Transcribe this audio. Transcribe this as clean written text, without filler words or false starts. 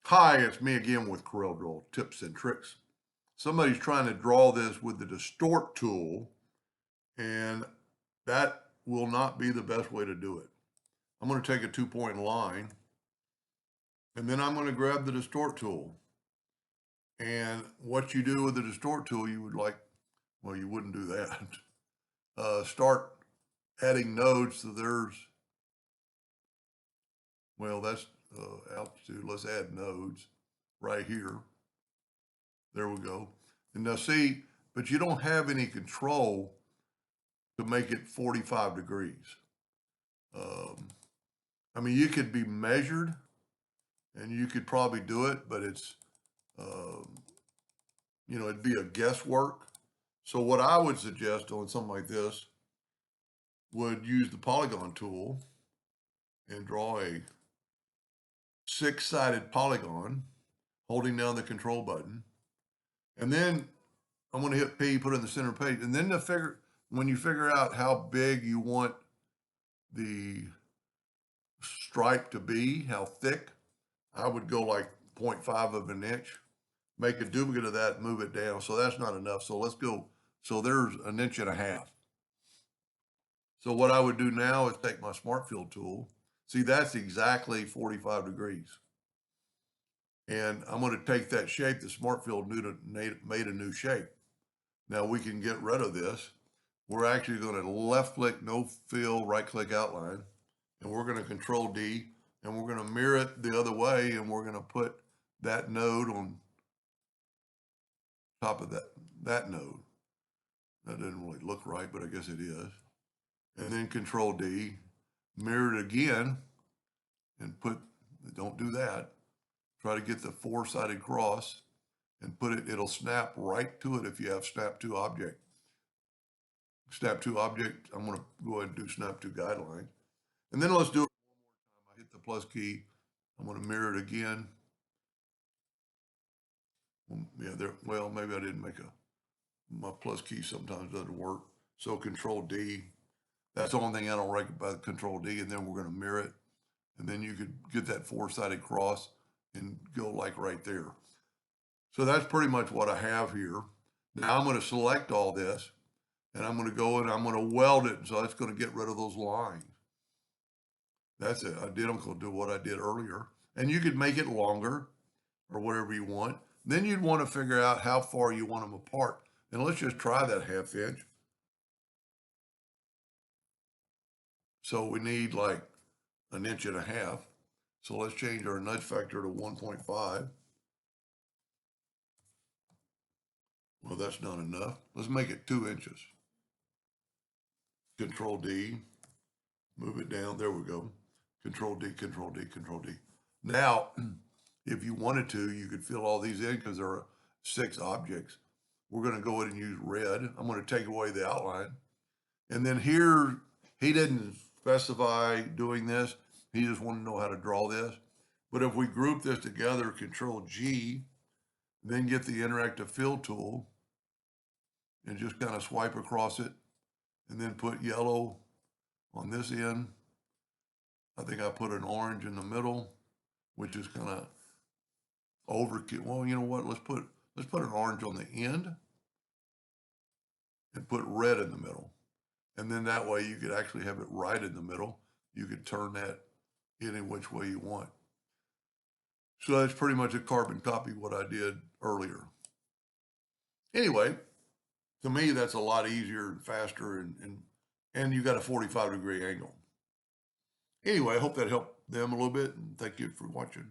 Hi, it's me again with Corel Draw tips and tricks. Somebody's trying to draw this with the distort tool, and that will not be the best way to do it. I'm going to take a 2-point line, and then I'm going to grab the distort tool. And what you do with the distort tool, you wouldn't do that. Start adding nodes. So that's altitude. Let's add nodes right here. There we go. And now see, but you don't have any control to make it 45 degrees. I mean, you could be measured and you could probably do it, but it'd be a guesswork. So what I would suggest on something like this would use the Polygon tool and draw a 6-sided polygon, holding down the control button. And then I'm going to hit P, put it in the center page. And then when you figure out how big you want the stripe to be, how thick, I would go like 0.5 of an inch, make a duplicate of that, move it down. So that's not enough. So let's go. So there's 1.5 inches. So what I would do now is take my Smart Fill tool. See, that's exactly 45 degrees. And I'm going to take that shape. The Smart Fill made a new shape. Now we can get rid of this. We're actually going to left click, no fill, right click outline. And we're going to Control D, and we're going to mirror it the other way, and we're going to put that node on top of that node. That doesn't really look right, but I guess it is. And then Control D, mirror it again, and don't do that. Try to get the 4-sided cross and put it, it'll snap right to it if you have Snap to Object. Snap to Object, I'm going to go ahead and do Snap to Guideline. And then let's do it one more time. I hit the plus key. I'm going to mirror it again. Well, maybe I didn't make my plus key sometimes doesn't work. So Control D. That's the only thing I don't like about Control D. And then we're going to mirror it. And then you could get that 4-sided cross and go like right there. So that's pretty much what I have here. Now I'm going to select all this, and I'm going to go and I'm going to weld it. So that's going to get rid of those lines. That's it. Identical to what I did earlier. And you could make it longer or whatever you want. Then you'd want to figure out how far you want them apart. And let's just try that 1/2 inch. So we need like 1.5 inches. So let's change our nudge factor to 1.5. Well, that's not enough. Let's make it 2 inches. Control D, move it down. There we go. Control D, Control D, Control D. Now, if you wanted to, you could fill all these in because there are 6 objects. We're going to go ahead and use red. I'm going to take away the outline. And then here, he didn't specify doing this. He just wanted to know how to draw this. But if we group this together, Control G, then get the interactive fill tool and just kind of swipe across it and then put yellow on this end. I think I put an orange in the middle, which is kind of overkill. Well, you know what? Let's put an orange on the end and put red in the middle. And then that way you could actually have it right in the middle. You could turn that any which way you want. So that's pretty much a carbon copy of what I did earlier. Anyway, to me, that's a lot easier and faster, and you got a 45-degree angle. Anyway, I hope that helped them a little bit, and thank you for watching.